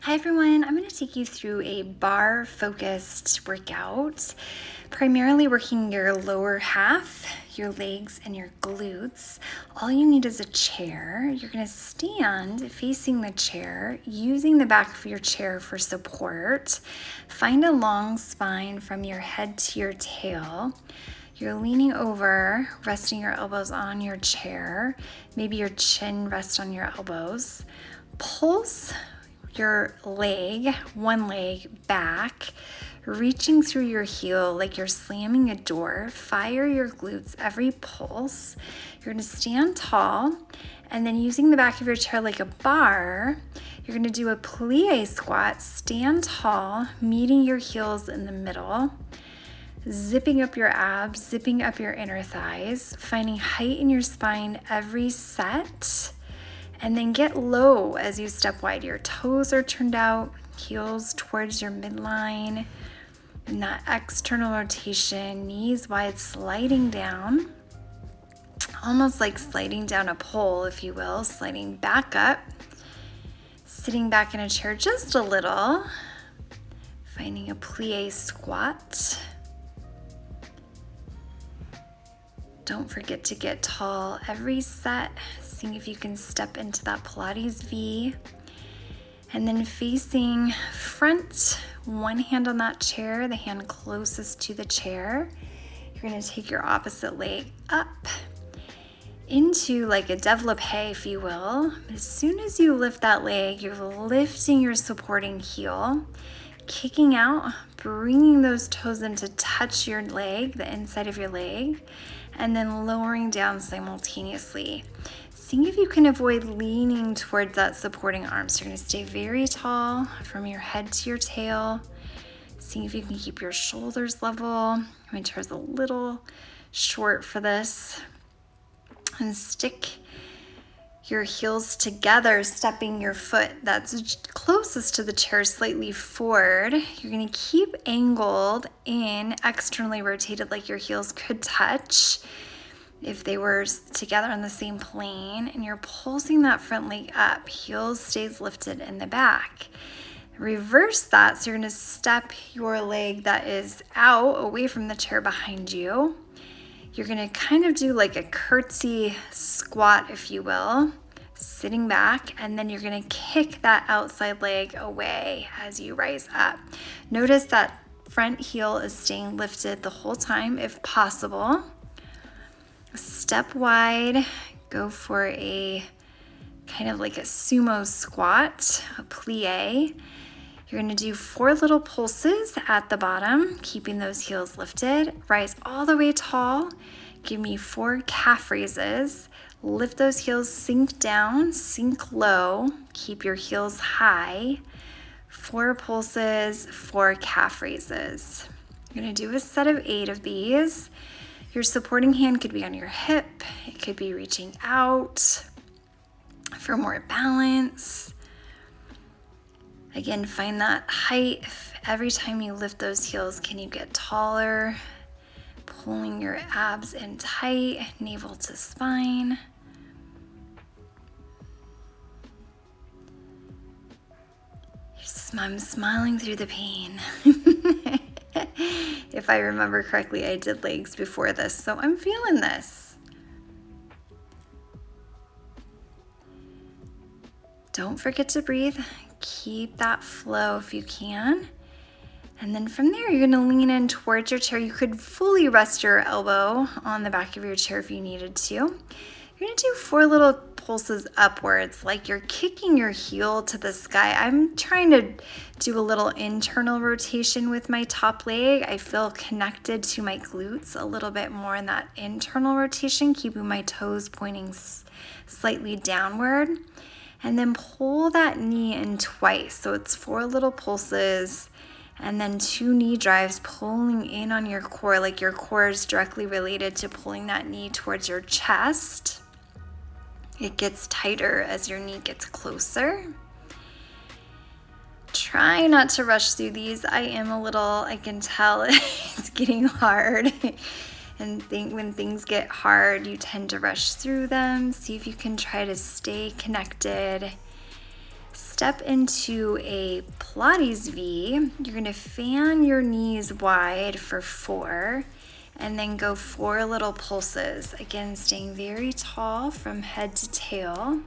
Hi everyone, I'm going to take you through a bar focused workout, primarily working your lower half, your legs and your glutes. All you need is a chair. You're going to stand facing the chair, using the back of your chair for support. Find a long spine from your head to your tail. You're leaning over, resting your elbows on your chair. Maybe your chin rests on your elbows. Pulse your leg, one leg back, reaching through your heel like you're slamming a door. Fire your glutes every pulse. You're going to stand tall, and then using the back of your chair like a bar, you're going to do a plie squat. Stand tall, meeting your heels in the middle, zipping up your abs, zipping up your inner thighs, finding height in your spine every set. And then get low as you step wide. Your toes are turned out, heels towards your midline. And that external rotation, knees wide, sliding down. Almost like sliding down a pole, if you will. Sliding back up. Sitting back in a chair just a little. Finding a plie squat. Don't forget to get tall every set. Seeing if you can step into that Pilates V. And then facing front, one hand on that chair, the hand closest to the chair. You're going to take your opposite leg up into like a développé, if you will. As soon as you lift that leg, you're lifting your supporting heel, kicking out, bringing those toes in to touch your leg, the inside of your leg, and then lowering down simultaneously. Seeing if you can avoid leaning towards that supporting arm. So you're going to stay very tall from your head to your tail. Seeing if you can keep your shoulders level. My chair's a little short for this. And stick your heels together, stepping your foot that's closest to the chair slightly forward. You're going to keep angled in, externally rotated like your heels could touch if they were together on the same plane, and you're pulsing that front leg up. Heel stays lifted in the back. Reverse that, so you're going to step your leg that is out away from the chair behind you. You're going to kind of do like a curtsy squat, if you will, sitting back, and then you're going to kick that outside leg away as you rise up. Notice that front heel is staying lifted the whole time if possible. Step wide, go for a kind of like a sumo squat, a plie. You're going to do 4 little pulses at the bottom, keeping those heels lifted. Rise all the way tall. Give me 4 calf raises. Lift those heels, sink down, sink low. Keep your heels high. 4 pulses, 4 calf raises. You're going to do a set of 8 of these. Your supporting hand could be on your hip. It could be reaching out for more balance. Again, find that height. Every time you lift those heels, can you get taller? Pulling your abs in tight, navel to spine. I'm smiling through the pain. If I remember correctly, I did legs before this, so I'm feeling this. Don't forget to breathe. Keep that flow if you can. And then from there, you're going to lean in towards your chair. You could fully rest your elbow on the back of your chair if you needed to. You're going to do 4 little pulses upwards, like you're kicking your heel to the sky. I'm trying to do a little internal rotation with my top leg. I feel connected to my glutes a little bit more in that internal rotation, keeping my toes pointing slightly downward. And then pull that knee in twice. So it's 4 little pulses, and then 2 knee drives, pulling in on your core, like your core is directly related to pulling that knee towards your chest. It gets tighter as your knee gets closer. Try not to rush through these. I can tell it's getting hard. And when things get hard, you tend to rush through them. See if you can try to stay connected. step into a Pilates V. You're gonna fan your knees wide for 4 and then go 4 little pulses. Again, staying very tall from head to tail.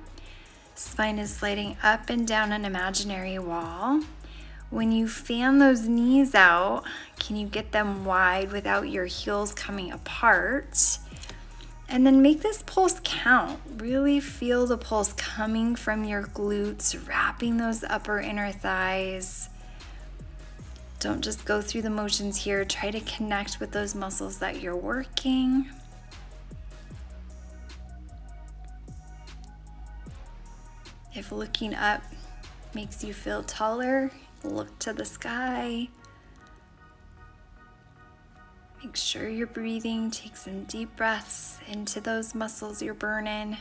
Spine is sliding up and down an imaginary wall. When you fan those knees out, can you get them wide without your heels coming apart? And then make this pulse count. Really feel the pulse coming from your glutes, wrapping those upper inner thighs. Don't just go through the motions here. Try to connect with those muscles that you're working. If looking up makes you feel taller, look to the sky. Make sure you're breathing. Take some deep breaths into those muscles you're burning.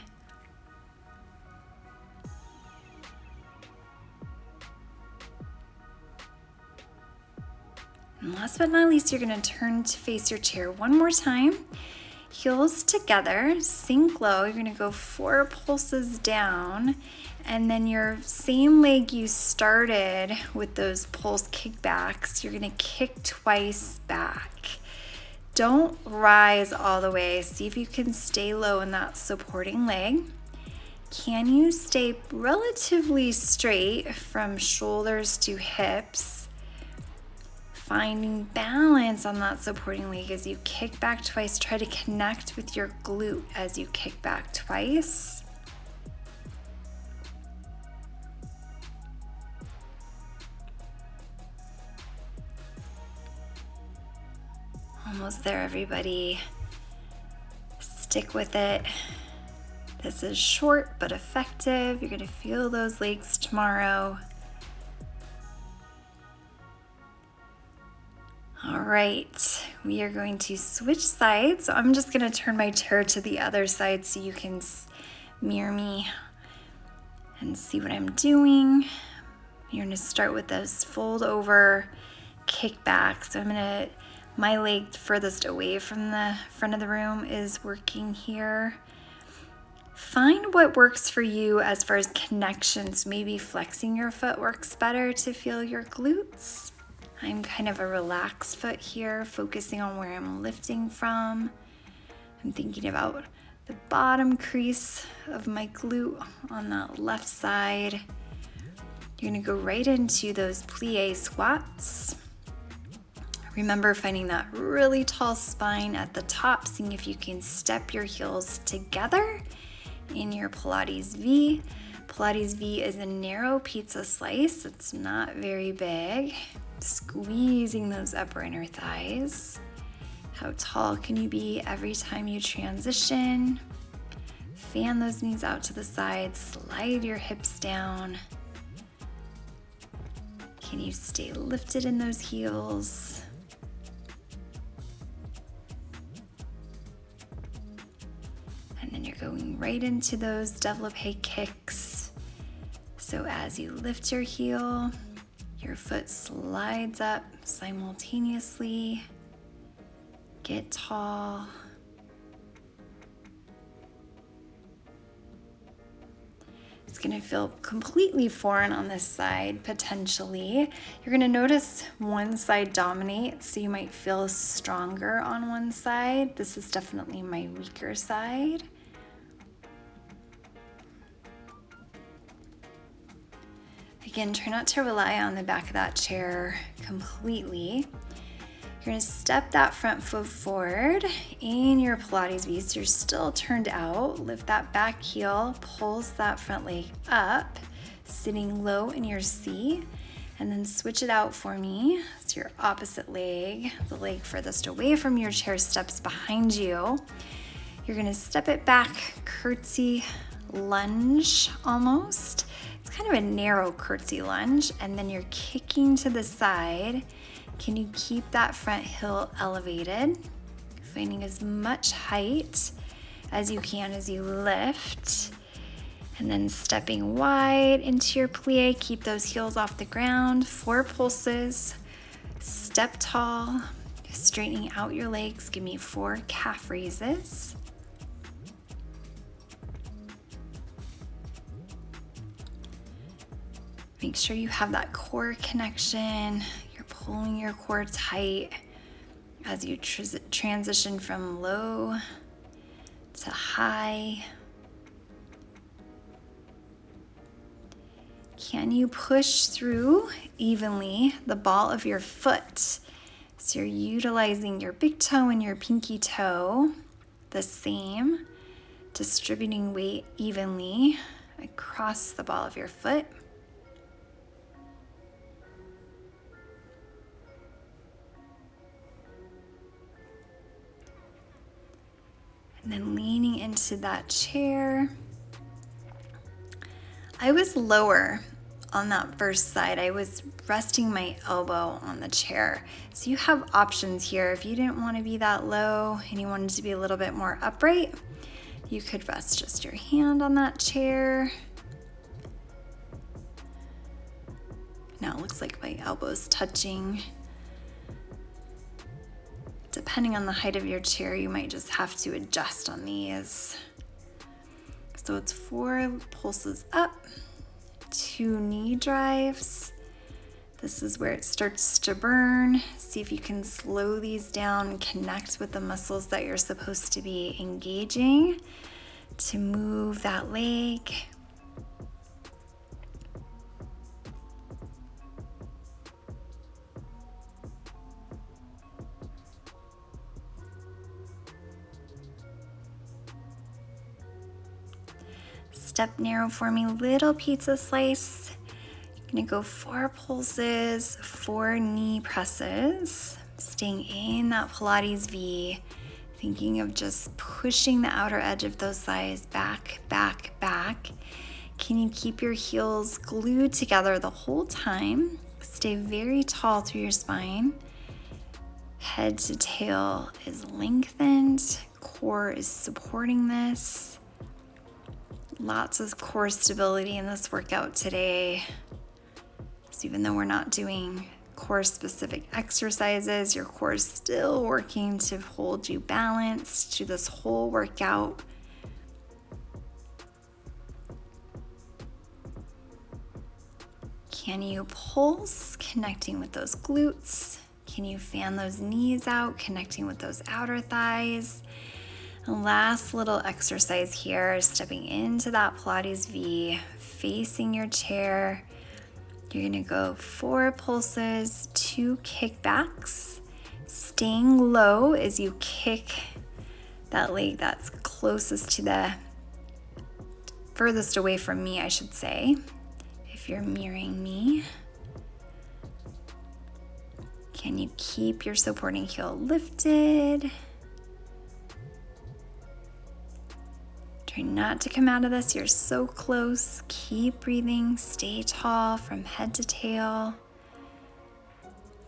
And last but not least, you're going to turn to face your chair one more time. Heels together, sink low. You're going to go 4 pulses down. And then your same leg you started with those pulse kickbacks, you're going to kick twice back. Don't rise all the way. See if you can stay low in that supporting leg. Can you stay relatively straight from shoulders to hips? Finding balance on that supporting leg as you kick back twice. Try to connect with your glute as you kick back twice. Almost there, everybody. Stick with it. This is short but effective. You're gonna feel those legs tomorrow. All right, we are going to switch sides. So I'm just gonna turn my chair to the other side so you can mirror me and see what I'm doing. You're gonna start with those fold over kickback. So my leg furthest away from the front of the room is working here. Find what works for you as far as connections. Maybe flexing your foot works better to feel your glutes. I'm kind of a relaxed foot here, focusing on where I'm lifting from. I'm thinking about the bottom crease of my glute on that left side. You're gonna go right into those plie squats. Remember finding that really tall spine at the top, seeing if you can step your heels together in your Pilates V. Pilates V is a narrow pizza slice. It's not very big. Squeezing those upper inner thighs. How tall can you be every time you transition? Fan those knees out to the side. Slide your hips down. Can you stay lifted in those heels? And then you're going right into those développé kicks. So as you lift your heel, your foot slides up simultaneously. Get tall. It's gonna feel completely foreign on this side, potentially. You're gonna notice one side dominates, so you might feel stronger on one side. This is definitely my weaker side. Again, try not to rely on the back of that chair completely. You're gonna step that front foot forward in your Pilates V, so you're still turned out. Lift that back heel, pulse that front leg up, sitting low in your C, and then switch it out for me. So your opposite leg, the leg furthest away from your chair steps behind you. You're gonna step it back, curtsy lunge almost. Kind of a narrow curtsy lunge, and then you're kicking to the side. Can you keep that front heel elevated? Finding as much height as you can as you lift. And then stepping wide into your plie. Keep those heels off the ground. 4 pulses. Step tall. Straightening out your legs. Give me 4 calf raises. Make sure you have that core connection. You're pulling your core tight as you transition from low to high. Can you push through evenly the ball of your foot? So you're utilizing your big toe and your pinky toe the same, distributing weight evenly across the ball of your foot. And then leaning into that chair. I was lower on that first side. I was resting my elbow on the chair. So you have options here. If you didn't want to be that low and you wanted to be a little bit more upright, you could rest just your hand on that chair. Now it looks like my elbow's touching. Depending on the height of your chair, you might just have to adjust on these. So it's 4 pulses up, 2 knee drives. This is where it starts to burn. See if you can slow these down and connect with the muscles that you're supposed to be engaging to move that leg. Step narrow for me, little pizza slice. You're gonna go 4 pulses, 4 knee presses, staying in that Pilates V, thinking of just pushing the outer edge of those thighs back, back, back. Can you keep your heels glued together the whole time? Stay very tall through your spine. Head to tail is lengthened, core is supporting this. Lots of core stability in this workout today. So even though we're not doing core specific exercises, your core is still working to hold you balanced through this whole workout. Can you pulse, connecting with those glutes? Can you fan those knees out, connecting with those outer thighs? Last little exercise here, stepping into that Pilates V, facing your chair. You're gonna go 4 pulses, 2 kickbacks, staying low as you kick that leg that's closest to the furthest away from me, I should say, if you're mirroring me. Can you keep your supporting heel lifted? Try not to come out of this. You're so close. Keep breathing. Stay tall from head to tail.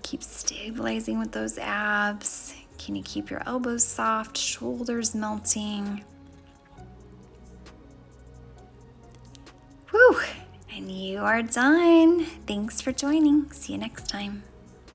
Keep stabilizing with those abs. Can you keep your elbows soft, shoulders melting? Whew! And you are done. Thanks for joining. See you next time.